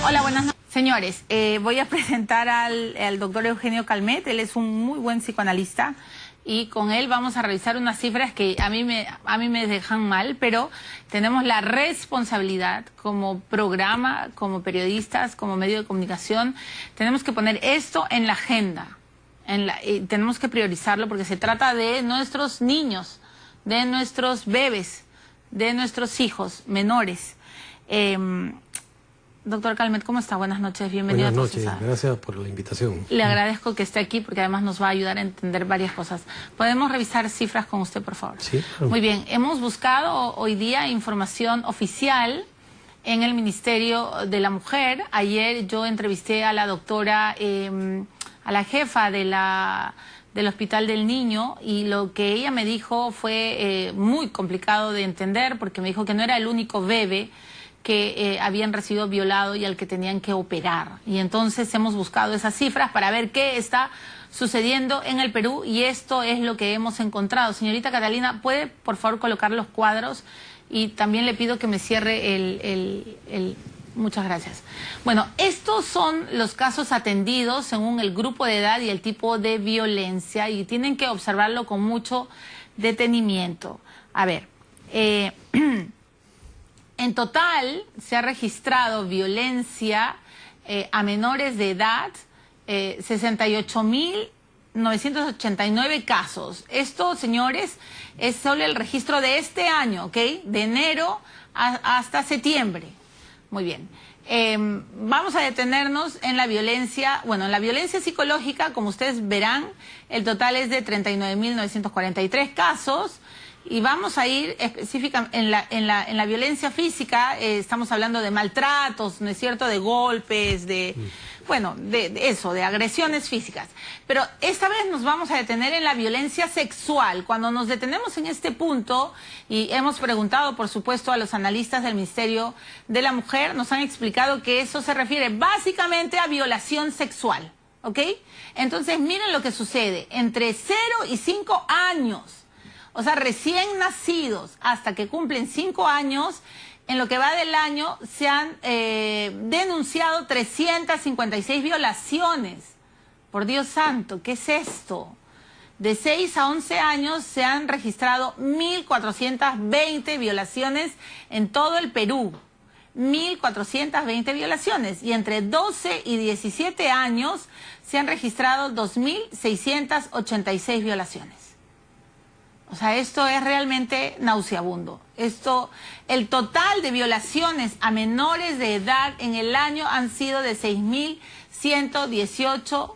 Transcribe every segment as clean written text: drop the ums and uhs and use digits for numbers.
Hola, buenas noches. Señores, voy a presentar al doctor Eugenio Calmet. Él es un muy buen psicoanalista y con él vamos a revisar unas cifras que a mí me dejan mal, pero tenemos la responsabilidad como programa, como periodistas, como medio de comunicación, tenemos que poner esto en la agenda. Tenemos que priorizarlo porque se trata de nuestros niños, de nuestros bebés, de nuestros hijos menores. Doctor Calmet, ¿cómo está? Buenas noches, bienvenido. Buenas noches, gracias por la invitación. Le agradezco que esté aquí porque además nos va a ayudar a entender varias cosas. ¿Podemos revisar cifras con usted, por favor? Sí. Muy bien, hemos buscado hoy día información oficial en el Ministerio de la Mujer. Ayer yo entrevisté a la doctora, a la jefa del Hospital del Niño, y lo que ella me dijo fue muy complicado de entender porque me dijo que no era el único bebé que habían recibido violado y al que tenían que operar. Y entonces hemos buscado esas cifras para ver qué está sucediendo en el Perú y esto es lo que hemos encontrado. Señorita Catalina, ¿puede por favor colocar los cuadros? Y también le pido que me cierre Muchas gracias. Bueno, estos son los casos atendidos según el grupo de edad y el tipo de violencia y tienen que observarlo con mucho detenimiento. A ver, en total se ha registrado violencia a menores de edad, 68.989 casos. Esto, señores, es solo el registro de este año, ¿ok? De enero hasta septiembre. Muy bien. Vamos a detenernos en la violencia, bueno, en la violencia psicológica, como ustedes verán, el total es de 39.943 casos. Y vamos a ir específicamente en la violencia física, estamos hablando de maltratos, ¿no es cierto?, de golpes, bueno, de agresiones físicas. Pero esta vez nos vamos a detener en la violencia sexual. Cuando nos detenemos en este punto, y hemos preguntado, por supuesto, a los analistas del Ministerio de la Mujer, nos han explicado que eso se refiere básicamente a violación sexual, ¿ok? Entonces, miren lo que sucede. Entre 0 y 5 años, o sea, recién nacidos hasta que cumplen 5 años, en lo que va del año se han denunciado 356 violaciones. Por Dios santo, ¿qué es esto? De 6 a 11 años se han registrado 1.420 violaciones en todo el Perú. 1.420 violaciones. Y entre 12 y 17 años se han registrado 2.686 violaciones. O sea, esto es realmente nauseabundo. El total de violaciones a menores de edad en el año han sido de 6.118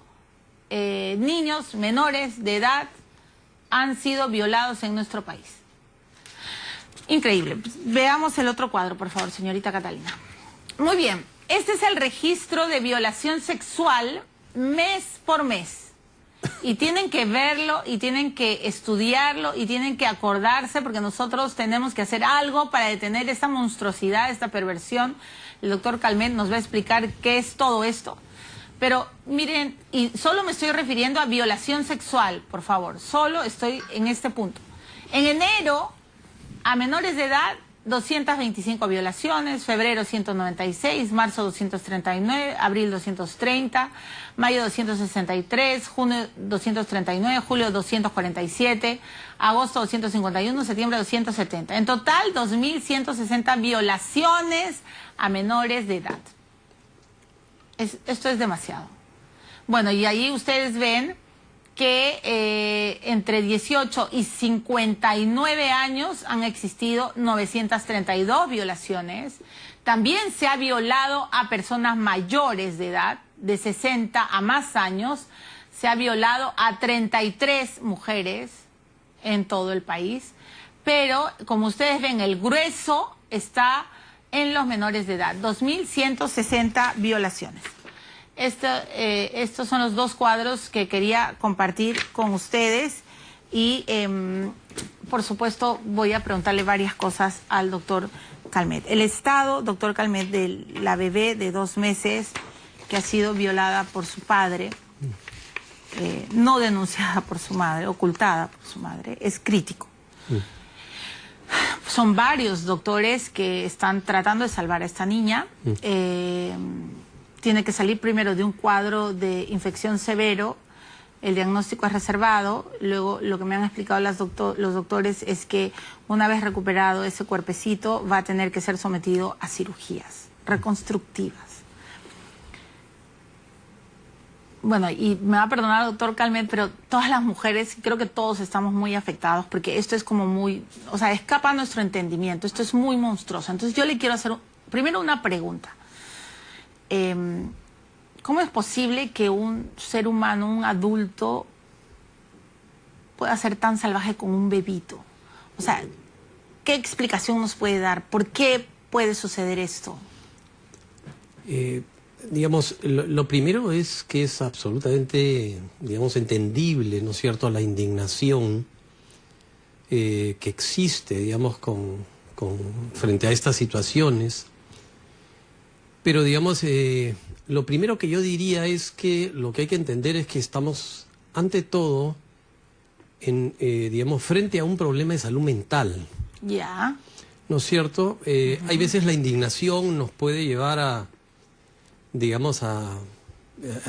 niños menores de edad han sido violados en nuestro país. Increíble. Veamos el otro cuadro, por favor, señorita Catalina. Muy bien. Este es el registro de violación sexual mes por mes. Y tienen que verlo, y tienen que estudiarlo, y tienen que acordarse, porque nosotros tenemos que hacer algo para detener esta monstruosidad, esta perversión. El doctor Calmet nos va a explicar qué es todo esto. Pero miren, y solo me estoy refiriendo a violación sexual, por favor. Solo estoy en este punto. En enero, a menores de edad, 225 violaciones, febrero 196, marzo 239, abril 230, mayo 263, junio 239, julio 247, agosto 251, septiembre 270. En total, 2.160 violaciones a menores de edad. Esto es demasiado. Bueno, y ahí ustedes ven que entre 18 y 59 años han existido 932 violaciones. También se ha violado a personas mayores de edad, de 60 a más años. Se ha violado a 33 mujeres en todo el país. Pero, como ustedes ven, el grueso está en los menores de edad, 2.160 violaciones. Estos son los dos cuadros que quería compartir con ustedes y, por supuesto, voy a preguntarle varias cosas al doctor Calmet. El estado, doctor Calmet, de la bebé de 2 meses que ha sido violada por su padre, no denunciada por su madre, ocultada por su madre, es crítico. Son varios doctores que están tratando de salvar a esta niña. Tiene que salir primero de un cuadro de infección severo. El diagnóstico es reservado. Luego, lo que me han explicado los doctores es que una vez recuperado ese cuerpecito va a tener que ser sometido a cirugías reconstructivas. Bueno, y me va a perdonar, doctor Calmet, pero todas las mujeres, creo que todos estamos muy afectados porque esto es como muy, o sea, escapa a nuestro entendimiento, esto es muy monstruoso. Entonces yo le quiero hacer primero una pregunta. ¿Cómo es posible que un ser humano, un adulto, pueda ser tan salvaje con un bebito? O sea, ¿qué explicación nos puede dar? ¿Por qué puede suceder esto? Digamos, lo primero es que es absolutamente, digamos, entendible, ¿no es cierto?, la indignación que existe, digamos, frente a estas situaciones. Pero, digamos, lo primero que yo diría es que lo que hay que entender es que estamos, ante todo, digamos, frente a un problema de salud mental. Ya. ¿No es cierto? Hay veces la indignación nos puede llevar a, digamos, a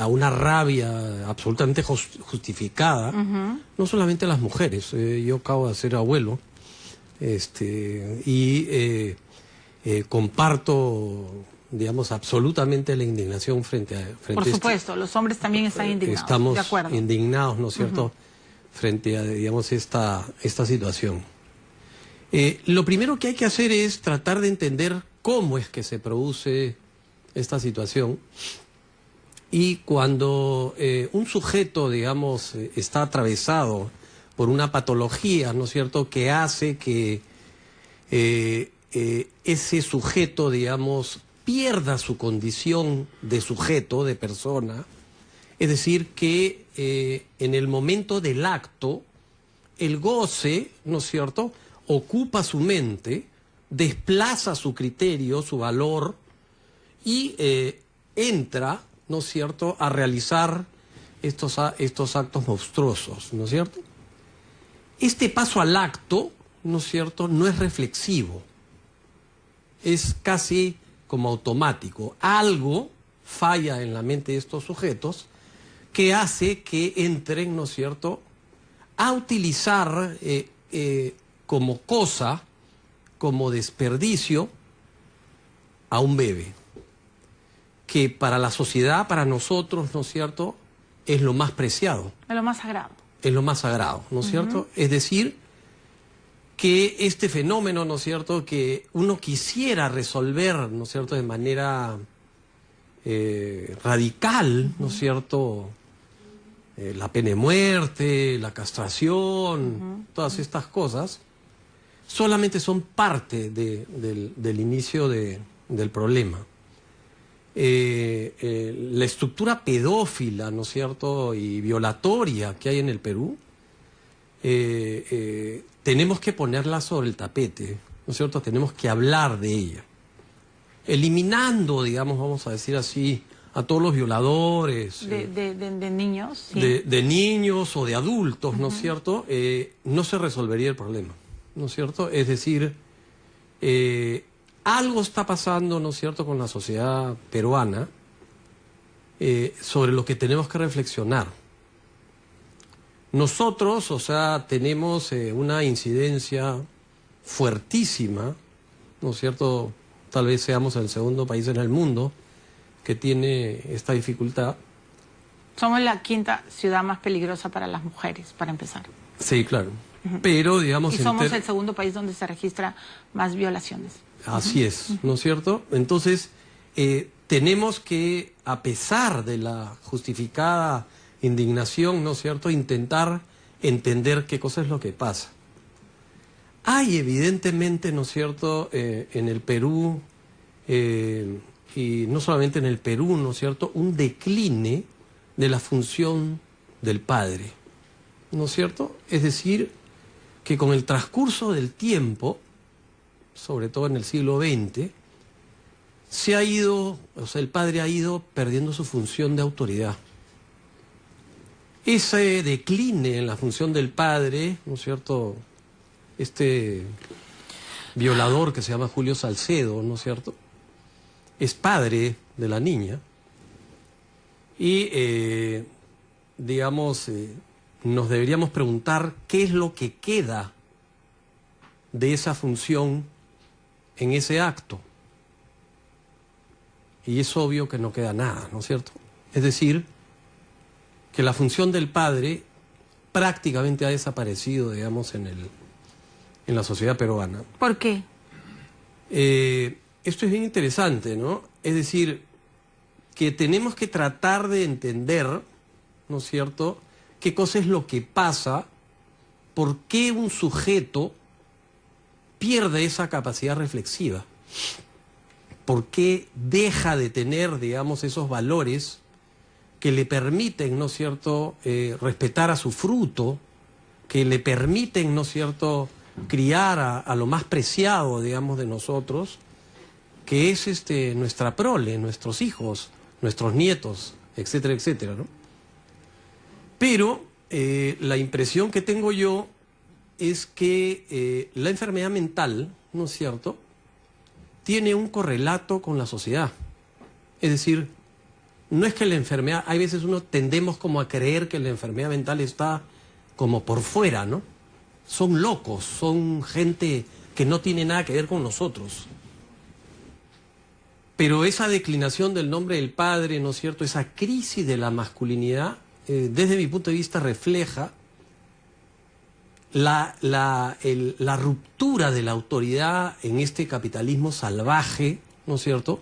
una rabia absolutamente justificada, no solamente a las mujeres. Yo acabo de ser abuelo y comparto, digamos, absolutamente la indignación frente a... Por supuesto, los hombres también están indignados. Estamos de acuerdo. Indignados, ¿no es cierto?, frente a, digamos, esta situación. Lo primero que hay que hacer es tratar de entender cómo es que se produce esta situación, y cuando un sujeto, digamos, está atravesado por una patología, ¿no es cierto?, que hace que ese sujeto, digamos, pierda su condición de sujeto, de persona, es decir, que en el momento del acto, el goce, ¿no es cierto?, ocupa su mente, desplaza su criterio, su valor, y entra, ¿no es cierto?, a realizar estos actos monstruosos, ¿no es cierto? Este paso al acto, ¿no es cierto?, no es reflexivo, es casi como automático. Algo falla en la mente de estos sujetos que hace que entren, ¿no es cierto?, a utilizar como cosa, como desperdicio, a un bebé, que para la sociedad, para nosotros, ¿no es cierto?, es lo más preciado. Es lo más sagrado. Es lo más sagrado, ¿no es cierto? Es decir, que este fenómeno, ¿no es cierto?, que uno quisiera resolver, ¿no es cierto?, de manera radical, ¿no es cierto?, la pena de muerte, la castración, todas estas cosas, solamente son parte del inicio del problema. La estructura pedófila, ¿no es cierto?, y violatoria que hay en el Perú, tenemos que ponerla sobre el tapete, ¿no es cierto?, tenemos que hablar de ella, eliminando, digamos, vamos a decir así, a todos los violadores. De niños. Sí. De niños o de adultos, ¿no es cierto?, no se resolvería el problema, ¿no es cierto? Es decir, algo está pasando, ¿no es cierto?, con la sociedad peruana, sobre lo que tenemos que reflexionar. Nosotros, o sea, tenemos una incidencia fuertísima, ¿no es cierto?, tal vez seamos el segundo país en el mundo que tiene esta dificultad. Somos la quinta ciudad más peligrosa para las mujeres, para empezar. Sí, claro. Pero, digamos... Y somos el segundo país donde se registra más violaciones. Así es, ¿no es cierto? Entonces, tenemos que, a pesar de la justificada indignación, ¿no es cierto?, intentar entender qué cosa es lo que pasa. Hay evidentemente, ¿no es cierto?, en el Perú, y no solamente en el Perú, ¿no es cierto?, un decline de la función del padre, ¿no es cierto? Es decir, que con el transcurso del tiempo, sobre todo en el siglo XX, se ha ido, o sea, el padre ha ido perdiendo su función de autoridad. Ese decline en la función del padre, ¿no es cierto?, violador que se llama Julio Salcedo, ¿no es cierto? Es padre de la niña y, digamos, nos deberíamos preguntar qué es lo que queda de esa función en ese acto. Y es obvio que no queda nada, ¿no es cierto? Es decir, que la función del padre prácticamente ha desaparecido, digamos, en la sociedad peruana. ¿Por qué? Esto es bien interesante, ¿no? Es decir, que tenemos que tratar de entender, ¿no es cierto?, qué cosa es lo que pasa, por qué un sujeto pierde esa capacidad reflexiva. ¿Por qué deja de tener, digamos, esos valores que le permiten, ¿no es cierto?, respetar a su fruto, que le permiten, ¿no es cierto?, criar a lo más preciado, digamos, de nosotros, que es nuestra prole, nuestros hijos, nuestros nietos, etcétera, etcétera, ¿no? Pero la impresión que tengo yo es que la enfermedad mental, ¿no es cierto?, tiene un correlato con la sociedad. Es decir, no es que la enfermedad, hay veces uno tendemos como a creer que la enfermedad mental está como por fuera, ¿no? Son locos, son gente que no tiene nada que ver con nosotros. Pero esa declinación del nombre del padre, ¿no es cierto?, esa crisis de la masculinidad, desde mi punto de vista refleja la ruptura de la autoridad en este capitalismo salvaje, ¿no es cierto?,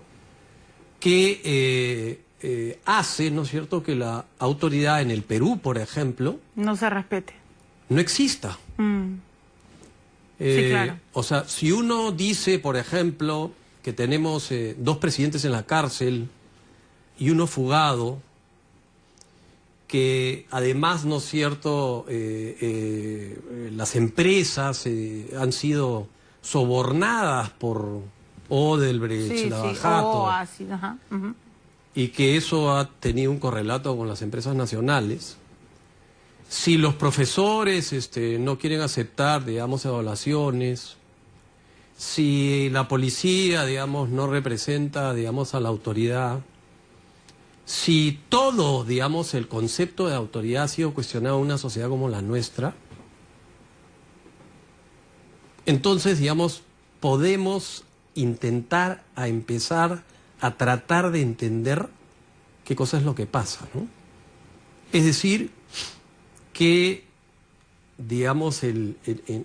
que hace, ¿no es cierto?, que la autoridad en el Perú, por ejemplo, no se respete. No exista. Sí, claro. O sea, si uno dice, por ejemplo, que tenemos 2 presidentes en la cárcel y uno fugado, que además, ¿no es cierto?, las empresas han sido sobornadas por Odebrecht, Lavajato, y que eso ha tenido un correlato con las empresas nacionales. Si los profesores no quieren aceptar, digamos, evaluaciones, si la policía, digamos, no representa, digamos, a la autoridad, si todo, digamos, el concepto de autoridad ha sido cuestionado en una sociedad como la nuestra, entonces, digamos, podemos intentar a empezar a tratar de entender qué cosa es lo que pasa, ¿no? Es decir, que, digamos, en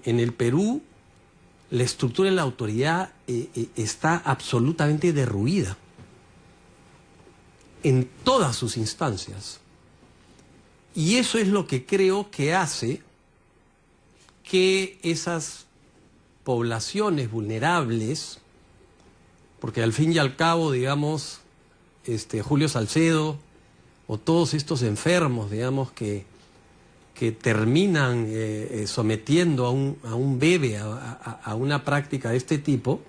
el Perú la estructura de la autoridad está absolutamente derruida en todas sus instancias. Y eso es lo que creo que hace que esas poblaciones vulnerables, porque al fin y al cabo, digamos, Julio Salcedo o todos estos enfermos, digamos, que terminan sometiendo a un bebé a una práctica de este tipo,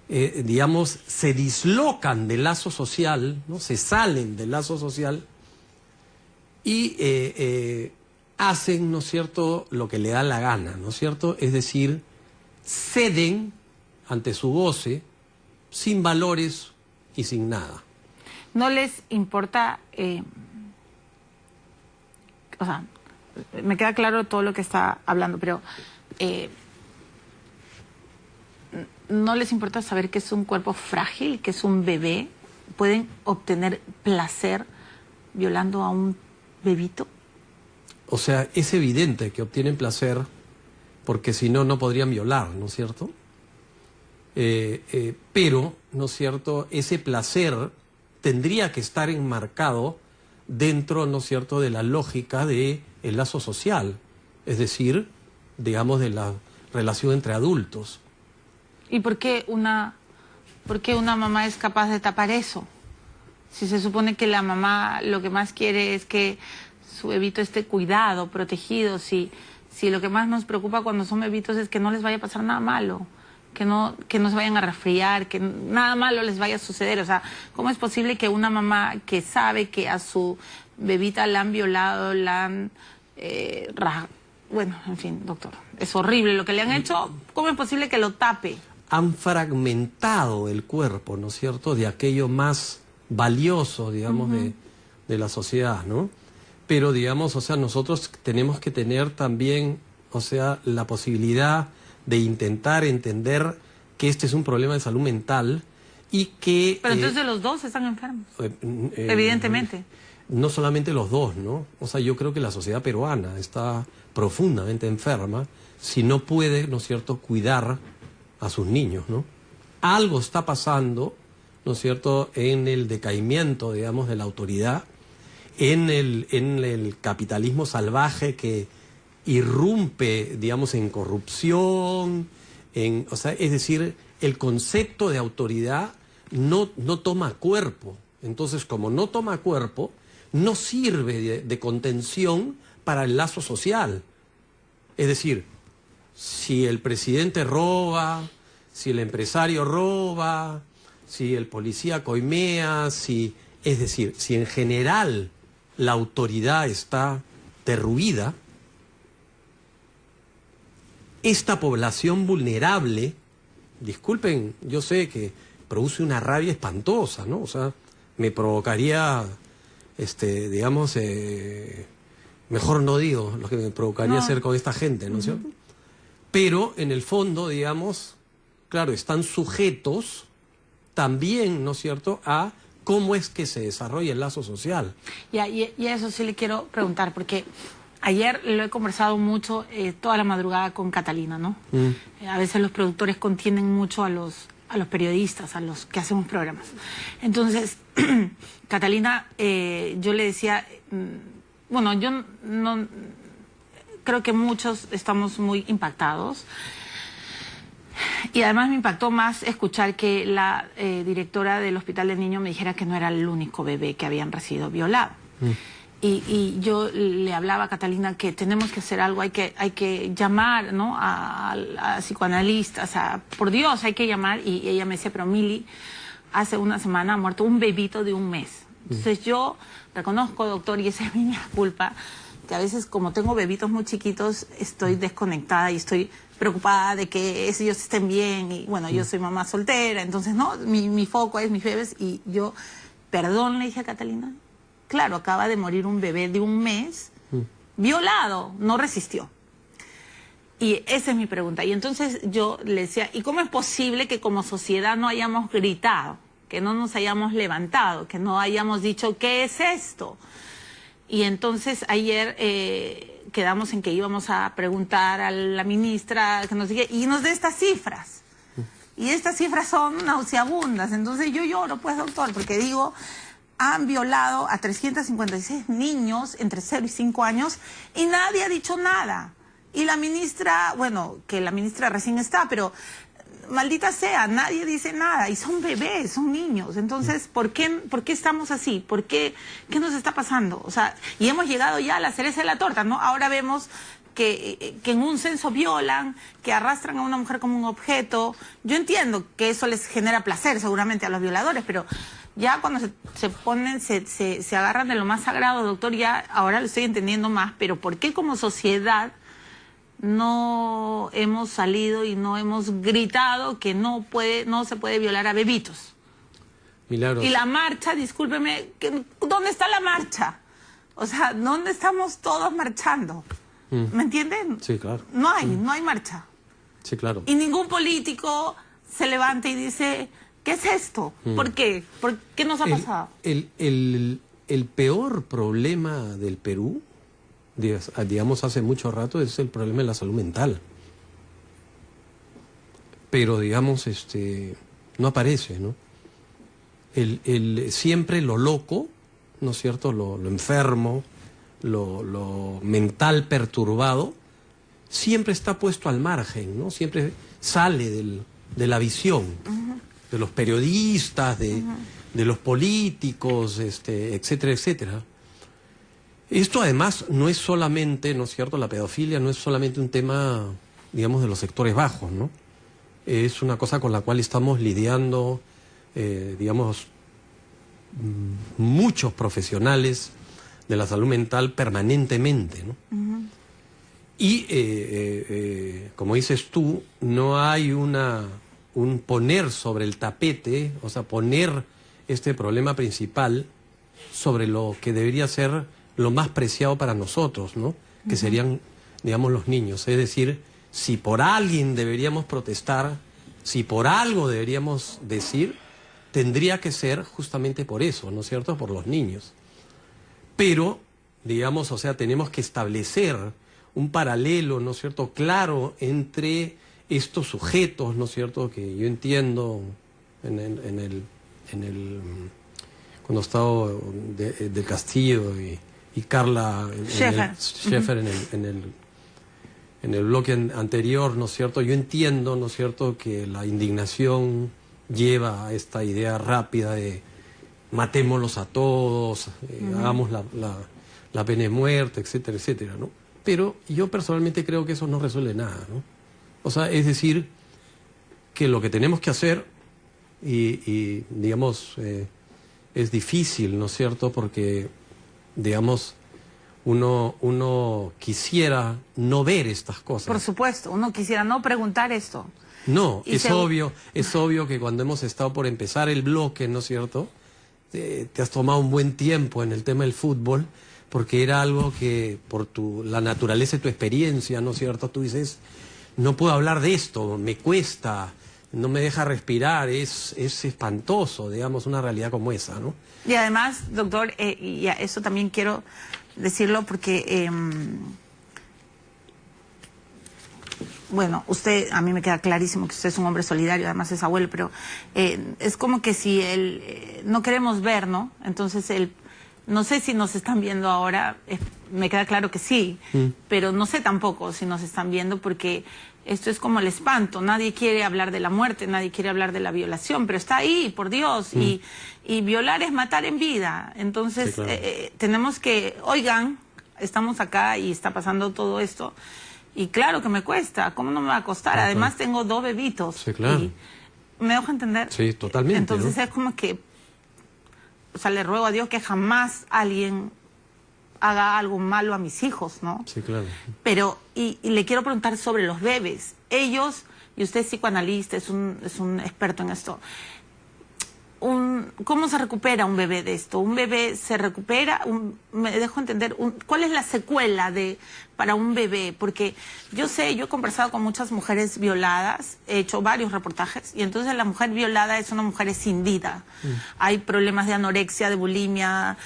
digamos, se dislocan del lazo social, ¿no? Se salen del lazo social y hacen, ¿no es cierto?, lo que le da la gana, ¿no es cierto? Es decir, ceden ante su goce, sin valores y sin nada. ¿No les importa, o sea, me queda claro todo lo que está hablando, pero no les importa saber que es un cuerpo frágil, que es un bebé? ¿Pueden obtener placer violando a un bebito? O sea, es evidente que obtienen placer porque si no, no podrían violar, ¿no es cierto? Pero, ¿no es cierto?, ese placer tendría que estar enmarcado dentro, ¿no es cierto?, de la lógica del lazo social, es decir, digamos, de la relación entre adultos. ¿Y por qué una mamá es capaz de tapar eso? Si se supone que la mamá lo que más quiere es que su bebito esté cuidado, protegido, si lo que más nos preocupa cuando son bebitos es que no les vaya a pasar nada malo, que no se vayan a resfriar, que nada malo les vaya a suceder. O sea, ¿cómo es posible que una mamá que sabe que a su bebita la han violado, la han bueno, en fin, doctor, es horrible lo que le han hecho. ¿Cómo es posible que lo tape? Han fragmentado el cuerpo, ¿no es cierto?, de aquello más valioso, digamos, de la sociedad, ¿no? Pero, digamos, o sea, nosotros tenemos que tener también, o sea, la posibilidad de intentar entender que este es un problema de salud mental y que... Pero entonces los dos están enfermos, evidentemente. No solamente los dos, ¿no? O sea, yo creo que la sociedad peruana está profundamente enferma si no puede, ¿no es cierto?, cuidar a sus niños, ¿no? Algo está pasando, ¿no es cierto?, en el decaimiento, digamos, de la autoridad, en el capitalismo salvaje que irrumpe, digamos, en corrupción, o sea, es decir, el concepto de autoridad no toma cuerpo. Entonces, como no toma cuerpo, no sirve de contención para el lazo social. Es decir, si el presidente roba, si el empresario roba, si el policía coimea, es decir, si en general la autoridad está derruida, esta población vulnerable, disculpen, yo sé que produce una rabia espantosa, ¿no? O sea, me provocaría, digamos, mejor no digo lo que me provocaría hacer con esta gente, ¿no es cierto? Pero en el fondo, digamos, claro, están sujetos también, ¿no es cierto?, a cómo es que se desarrolla el lazo social. Y a eso sí le quiero preguntar, porque ayer lo he conversado mucho, toda la madrugada con Catalina, ¿no? A veces los productores contienen mucho a los periodistas, a los que hacemos programas. Entonces, Catalina, yo le decía, bueno, yo no creo que muchos estamos muy impactados. Y además me impactó más escuchar que la directora del Hospital del Niño me dijera que no era el único bebé que habían recibido violado. Y yo le hablaba a Catalina que tenemos que hacer algo, hay que llamar, ¿no?, a psicoanalistas, por Dios, hay que llamar. Y ella me decía, pero Mili, hace una semana ha muerto un bebito de 1 mes. Entonces yo reconozco, doctor, y esa es mi culpa, que a veces como tengo bebitos muy chiquitos, estoy desconectada y estoy preocupada de que ellos estén bien. Y bueno, yo soy mamá soltera, entonces no, mi foco es mis bebés. Y yo, perdón, le dije a Catalina, claro, acaba de morir un bebé de 1 mes, violado, no resistió. Y esa es mi pregunta. Y entonces yo le decía, ¿y cómo es posible que como sociedad no hayamos gritado, que no nos hayamos levantado, que no hayamos dicho, ¿qué es esto? Y entonces ayer quedamos en que íbamos a preguntar a la ministra que nos diga, y nos dé estas cifras. Y estas cifras son nauseabundas. Entonces yo lloro, pues, doctor, porque digo, han violado a 356 niños entre 0 y 5 años y nadie ha dicho nada. Y la ministra, bueno, que la ministra recién está, pero maldita sea, nadie dice nada. Y son bebés, son niños. Entonces, ¿por qué estamos así? ¿Qué nos está pasando? O sea, y hemos llegado ya a la cereza de la torta, ¿no? Ahora vemos que en un censo violan, que arrastran a una mujer como un objeto. Yo entiendo que eso les genera placer seguramente a los violadores, pero ya cuando se agarran de lo más sagrado, doctor, ya ahora lo estoy entendiendo más, pero ¿por qué como sociedad no hemos salido y no hemos gritado que no se puede violar a bebitos? Milagros. Y la marcha, discúlpeme, ¿dónde está la marcha? O sea, ¿dónde estamos todos marchando? ¿Me entienden? Sí, claro. No hay marcha. Sí, claro. Y ningún político se levanta y dice, ¿qué es esto? ¿Por qué? ¿Por qué nos ha pasado? El peor problema del Perú, digamos, hace mucho rato, es el problema de la salud mental. Pero, digamos, no aparece, ¿no? Siempre lo loco, ¿no es cierto?, lo enfermo, lo mental perturbado, siempre está puesto al margen, ¿no? Siempre sale de la visión de los periodistas, de los políticos, etcétera, etcétera. Esto además no es solamente, ¿no es cierto?, la pedofilia no es solamente un tema, digamos, de los sectores bajos, ¿no? Es una cosa con la cual estamos lidiando, digamos, muchos profesionales de la salud mental permanentemente, ¿no? Y, como dices tú, no hay un poner sobre el tapete, o sea, poner este problema principal sobre lo que debería ser lo más preciado para nosotros, ¿no? Que serían, digamos, los niños. Es decir, si por alguien deberíamos protestar, si por algo deberíamos decir, tendría que ser justamente por eso, ¿no es cierto? Por los niños. Pero, digamos, o sea, tenemos que establecer un paralelo, ¿no es cierto?, claro entre estos sujetos, ¿no es cierto?, que yo entiendo cuando estaba del Castillo y Carla Scheffer en el bloque anterior, ¿no es cierto?, yo entiendo, ¿no es cierto?, que la indignación lleva a esta idea rápida de matémoslos a todos, hagamos la pena de muerte, etcétera, etcétera, ¿no? Pero yo personalmente creo que eso no resuelve nada, ¿no? O sea, es decir, que lo que tenemos que hacer, y digamos, es difícil, ¿no es cierto?, porque, digamos, uno quisiera no ver estas cosas. Por supuesto, uno quisiera no preguntar esto. No, es obvio que cuando hemos estado por empezar el bloque, ¿no es cierto?, te has tomado un buen tiempo en el tema del fútbol, porque era algo que por la naturaleza de tu experiencia, ¿no es cierto?, tú dices, no puedo hablar de esto, me cuesta, no me deja respirar, es espantoso, digamos, una realidad como esa, ¿no? Y además, doctor, y a eso también quiero decirlo porque, bueno, usted, a mí me queda clarísimo que usted es un hombre solidario, además es abuelo, pero es como que si no queremos ver, ¿no? Entonces no sé si nos están viendo ahora, me queda claro que sí, pero no sé tampoco si nos están viendo porque esto es como el espanto, nadie quiere hablar de la muerte, nadie quiere hablar de la violación, pero está ahí, por Dios, y violar es matar en vida, entonces sí, claro. Tenemos que, oigan, estamos acá y está pasando todo esto, y claro que me cuesta, ¿cómo no me va a costar? Claro. Además tengo 2 bebitos. Sí, claro. ¿Me dejo entender? Sí, totalmente. Entonces, ¿no? Es como que, o sea, le ruego a Dios que jamás alguien haga algo malo a mis hijos, ¿no? Sí, claro. Pero, y le quiero preguntar sobre los bebés. Ellos, y usted es psicoanalista, es un experto en esto, ¿cómo se recupera un bebé de esto? ¿Un bebé se recupera? Me dejo entender, ¿cuál es la secuela para un bebé? Porque yo he conversado con muchas mujeres violadas, he hecho varios reportajes, y entonces la mujer violada es una mujer escindida. Hay problemas de anorexia, de bulimia,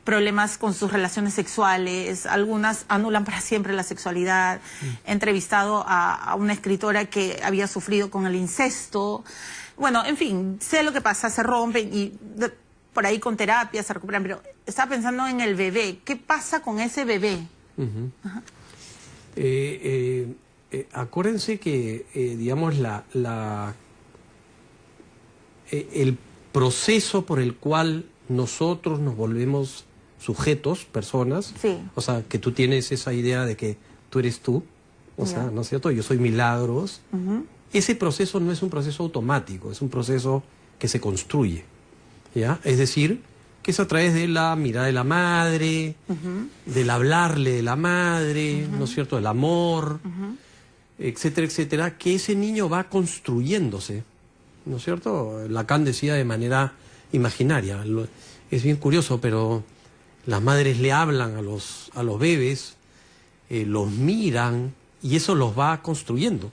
problemas con sus relaciones sexuales, algunas anulan para siempre la sexualidad. He entrevistado a una escritora que había sufrido con el incesto. Bueno, en fin, sé lo que pasa, se rompen y por ahí con terapia se recuperan, pero estaba pensando en el bebé. ¿Qué pasa con ese bebé? Acuérdense que, digamos, el proceso por el cual nosotros nos volvemos sujetos, personas, sí. O sea, que tú tienes esa idea de que tú eres tú, o sea, ¿no es cierto? Yo soy Milagros. Ese proceso no es un proceso automático, es un proceso que se construye, ¿ya? Es decir, que es a través de la mirada de la madre, del hablarle de la madre, ¿no es cierto?, del amor, etcétera, etcétera, que ese niño va construyéndose, ¿no es cierto? Lacan decía de manera imaginaria. Es bien curioso, pero las madres le hablan a los bebés, los miran, y eso los va construyendo.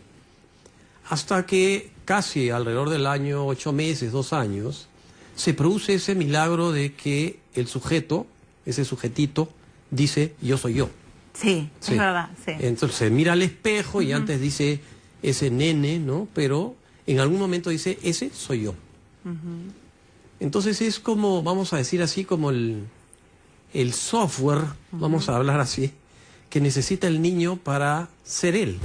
Hasta que casi alrededor del año 8 meses, 2 años, se produce ese milagro de que el sujeto, ese sujetito, dice, yo soy yo. Sí, sí. Es verdad, sí. Entonces se mira al espejo y antes dice, ese nene, ¿no? Pero en algún momento dice, ese soy yo. Entonces es como, vamos a decir así, como el software, vamos a hablar así, que necesita el niño para ser él.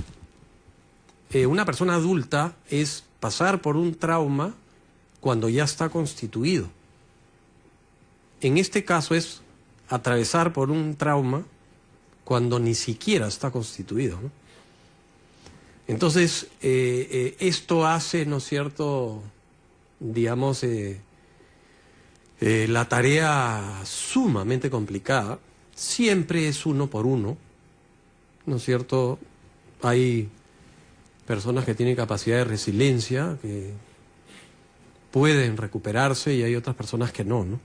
Una persona adulta es pasar por un trauma cuando ya está constituido. En este caso es atravesar por un trauma cuando ni siquiera está constituido, ¿no? Entonces, esto hace, ¿no es cierto?, digamos, la tarea sumamente complicada. Siempre es uno por uno, ¿no es cierto? Hay personas que tienen capacidad de resiliencia, que pueden recuperarse, y hay otras personas que no, ¿no?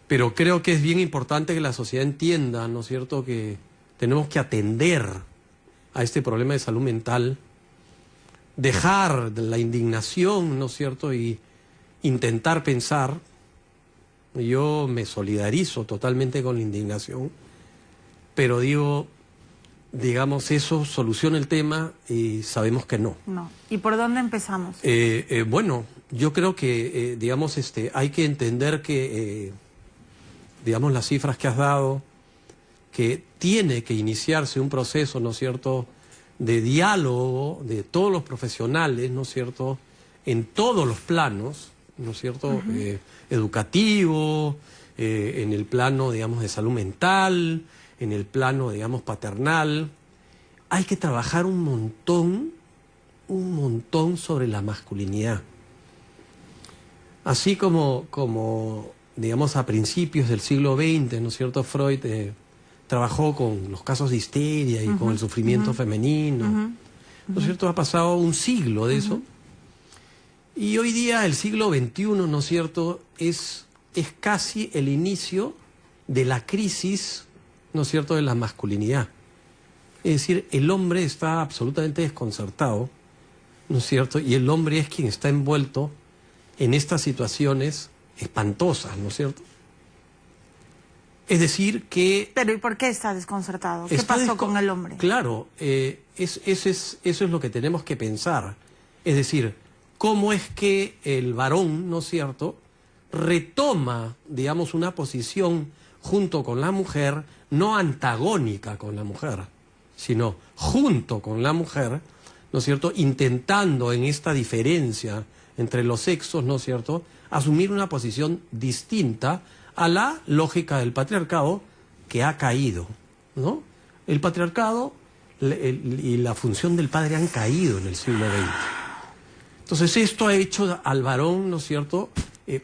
Pero creo que es bien importante que la sociedad entienda, ¿no es cierto?, que tenemos que atender a este problema de salud mental, dejar de la indignación, ¿no es cierto?, y intentar pensar. Yo me solidarizo totalmente con la indignación, pero digamos, eso soluciona el tema y sabemos que no. No. ¿Y por dónde empezamos? Bueno, yo creo que, digamos, hay que entender que, digamos, las cifras que has dado, que tiene que iniciarse un proceso, ¿no es cierto?, de diálogo de todos los profesionales, ¿no es cierto?, en todos los planos, ¿no es cierto?, educativo, en el plano, digamos, de salud mental, en el plano, digamos, paternal. Hay que trabajar un montón sobre la masculinidad. Así como digamos, a principios del siglo XX, ¿no es cierto?, Freud trabajó con los casos de histeria y con el sufrimiento femenino, ¿no es cierto?, ha pasado un siglo de eso. Y hoy día, el siglo XXI, ¿no es cierto?, es casi el inicio de la crisis, ¿no es cierto?, de la masculinidad. Es decir, el hombre está absolutamente desconcertado, ¿no es cierto?, y el hombre es quien está envuelto en estas situaciones espantosas, ¿no es cierto? Es decir que... Pero ¿y por qué está desconcertado? ¿Qué pasó con el hombre? Claro, eso es lo que tenemos que pensar. Es decir, cómo es que el varón, ¿no es cierto?, retoma, digamos, una posición junto con la mujer, no antagónica con la mujer, sino junto con la mujer, ¿no es cierto?, intentando en esta diferencia entre los sexos, ¿no es cierto?, asumir una posición distinta a la lógica del patriarcado que ha caído, ¿no? El patriarcado y la función del padre han caído en el siglo XX. Entonces esto ha hecho al varón, ¿no es cierto?,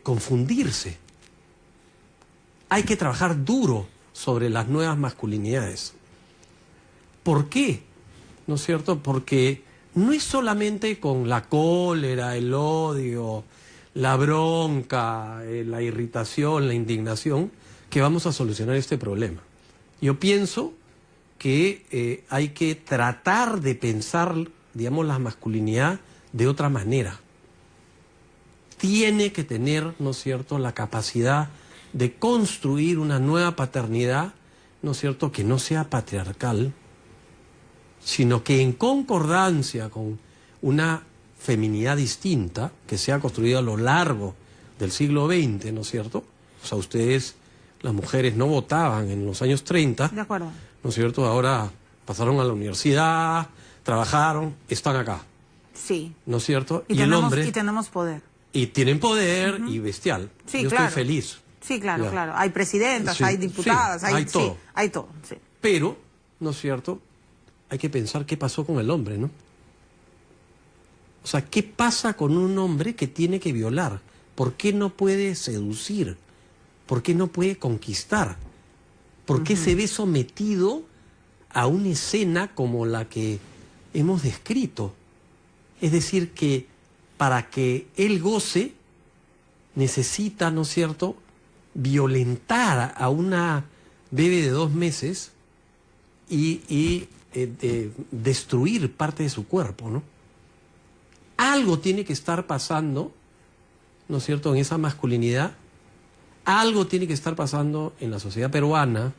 confundirse. Hay que trabajar duro sobre las nuevas masculinidades. ¿Por qué? ¿No es cierto? Porque no es solamente con la cólera, el odio, la bronca, la irritación, la indignación, que vamos a solucionar este problema. Yo pienso que hay que tratar de pensar, digamos, la masculinidad de otra manera. Tiene que tener, ¿no es cierto?, la capacidad de construir una nueva paternidad, ¿no es cierto?, que no sea patriarcal, sino que en concordancia con una feminidad distinta que se ha construido a lo largo del siglo XX, ¿no es cierto? O sea, ustedes, las mujeres, no votaban en los años 30, de acuerdo, ¿no es cierto? Ahora pasaron a la universidad, trabajaron, están acá. Sí. ¿No es cierto? Y el hombre... Y tenemos poder. Y tienen poder y bestial. Sí, yo claro. estoy feliz. Sí, claro, Ya. claro. Hay presidentas, Sí, hay diputadas, sí, hay todo. Sí, hay todo, sí. Pero, ¿no es cierto?, hay que pensar qué pasó con el hombre, ¿no? O sea, ¿qué pasa con un hombre que tiene que violar? ¿Por qué no puede seducir? ¿Por qué no puede conquistar? ¿Por qué se ve sometido a una escena como la que hemos descrito? Es decir, que para que él goce, necesita, ¿no es cierto?, violentar a una bebé de 2 meses y destruir parte de su cuerpo, ¿no? Algo tiene que estar pasando, ¿no es cierto?, en esa masculinidad. Algo tiene que estar pasando en la sociedad peruana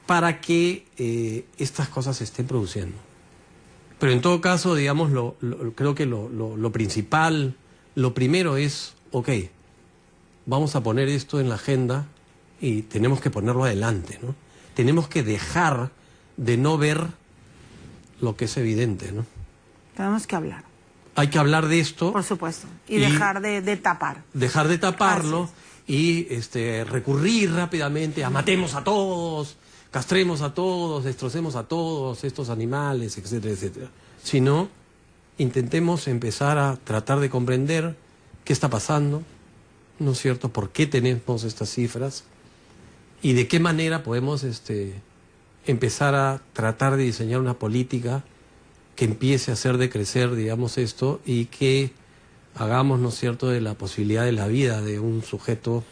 para que estas cosas se estén produciendo. Pero en todo caso, digamos, creo que lo principal, lo primero es, ok, vamos a poner esto en la agenda y tenemos que ponerlo adelante, ¿no? Tenemos que dejar de no ver lo que es evidente, ¿no? Tenemos que hablar. Hay que hablar de esto. Por supuesto. Y dejar de tapar. Dejar de taparlo y recurrir rápidamente a matemos a todos, castremos a todos, destrocemos a todos estos animales, etcétera, etcétera. Sino, intentemos empezar a tratar de comprender qué está pasando, ¿no es cierto?, por qué tenemos estas cifras y de qué manera podemos empezar a tratar de diseñar una política que empiece a hacer decrecer, digamos, esto, y que hagamos, ¿no es cierto?, de la posibilidad de la vida de un sujeto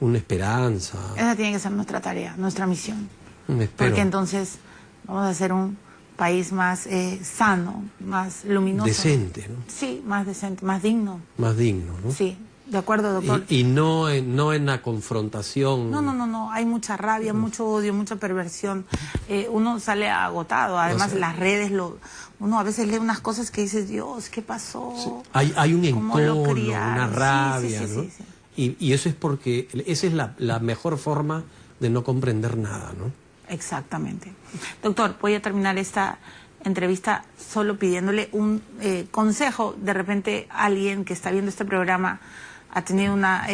una esperanza. Esa tiene que ser nuestra tarea, nuestra misión. Espero. Porque entonces vamos a ser un país más sano, más luminoso. Decente, ¿no? Sí, más decente, más digno. Más digno, ¿no? Sí, de acuerdo, doctor. Y no en la confrontación. No, hay mucha rabia, mucho odio, mucha perversión. Uno sale agotado, además las redes, uno a veces lee unas cosas que dices, Dios, ¿qué pasó? Sí. Hay un encono, una rabia, sí, ¿no? sí. Y eso es porque esa es la mejor forma de no comprender nada, ¿no? Exactamente. Doctor, voy a terminar esta entrevista solo pidiéndole un consejo. De repente alguien que está viendo este programa ha tenido una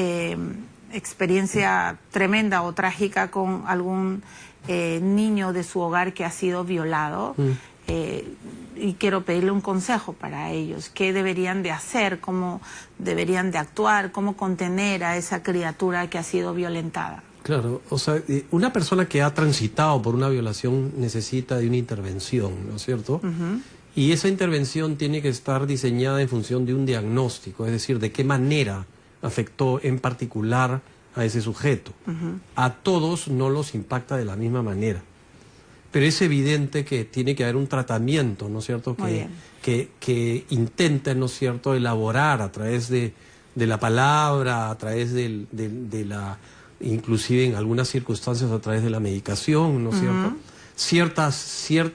experiencia tremenda o trágica con algún niño de su hogar que ha sido violado. Y quiero pedirle un consejo para ellos. ¿Qué deberían de hacer? ¿Cómo deberían de actuar? ¿Cómo contener a esa criatura que ha sido violentada? Claro, o sea, una persona que ha transitado por una violación necesita de una intervención, ¿no es cierto? Y esa intervención tiene que estar diseñada en función de un diagnóstico, es decir, de qué manera afectó en particular a ese sujeto. A todos no los impacta de la misma manera. Pero es evidente que tiene que haber un tratamiento, ¿no es cierto?, que intente, ¿no es cierto?, elaborar a través de la palabra, a través de la, inclusive en algunas circunstancias a través de la medicación, ¿no es cierto?,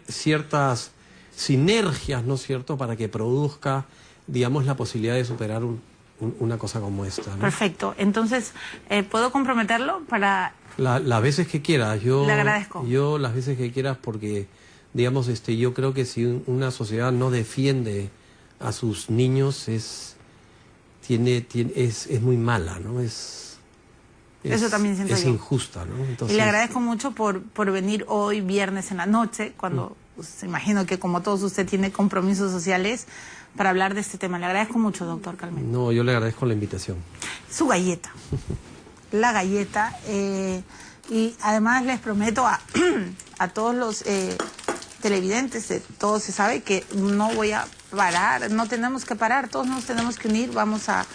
ciertas sinergias, ¿no es cierto?, para que produzca, digamos, la posibilidad de superar una cosa como esta, ¿no? Perfecto. Entonces, ¿puedo comprometerlo para...? Las veces que quieras. Le agradezco. Yo las veces que quieras porque, digamos, yo creo que si una sociedad no defiende a sus niños es muy mala, ¿no? Eso también siento es yo. injusta, ¿no? Entonces, y le agradezco mucho por venir hoy viernes en la noche, cuando pues, imagino que como todos usted tiene compromisos sociales para hablar de este tema. Le agradezco mucho, doctor Calmet. No, yo le agradezco la invitación. Su galleta. La galleta. Y además les prometo a todos los televidentes, todos se sabe que no voy a parar, no tenemos que parar, todos nos tenemos que unir, vamos a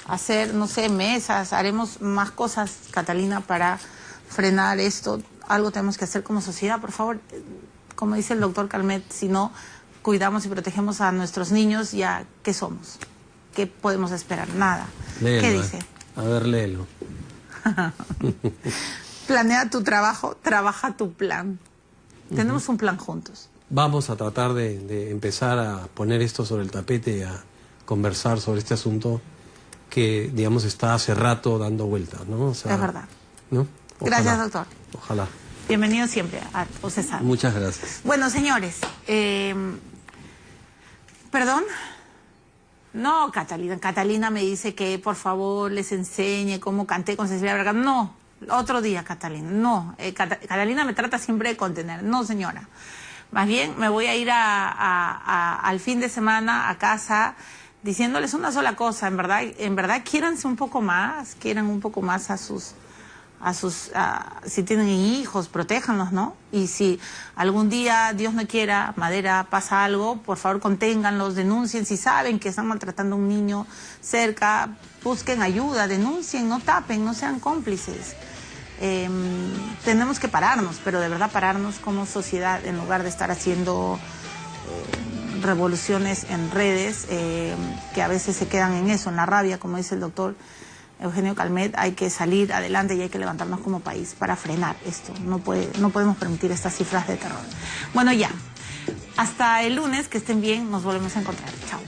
hacer, no sé, mesas, haremos más cosas, Catalina, para frenar esto. Algo tenemos que hacer como sociedad, por favor. Como dice el doctor Calmet, si no cuidamos y protegemos a nuestros niños, ya, ¿qué somos? ¿Qué podemos esperar? Nada. Léelo, ¿Qué dice? A ver, léelo. Planea tu trabajo, trabaja tu plan. Tenemos un plan juntos. Vamos a tratar de empezar a poner esto sobre el tapete, a conversar sobre este asunto que, digamos, está hace rato dando vueltas, ¿no? O sea, es verdad. ¿no? Ojalá, gracias, doctor. Ojalá. Bienvenido siempre a OCESAR. Muchas gracias. Bueno, señores, ¿perdón? No, Catalina me dice que por favor les enseñe cómo canté con Cecilia Vergara. No, otro día, Catalina. No, Catalina me trata siempre de contener. No, señora. Más bien me voy a ir al fin de semana a casa diciéndoles una sola cosa. En verdad, quiéranse un poco más, quieran un poco más a sus si tienen hijos, protéjanlos, ¿no? Y si algún día, Dios no quiera, madera, pasa algo, por favor conténganlos, denuncien. Si saben que están maltratando a un niño cerca, busquen ayuda, denuncien, no tapen, no sean cómplices. Tenemos que pararnos, pero de verdad pararnos como sociedad en lugar de estar haciendo revoluciones en redes que a veces se quedan en eso, en la rabia, como dice el doctor Eugenio Calmet. Hay que salir adelante y hay que levantarnos como país para frenar esto. No podemos permitir estas cifras de terror. Bueno, ya. Hasta el lunes, que estén bien, nos volvemos a encontrar. Chao.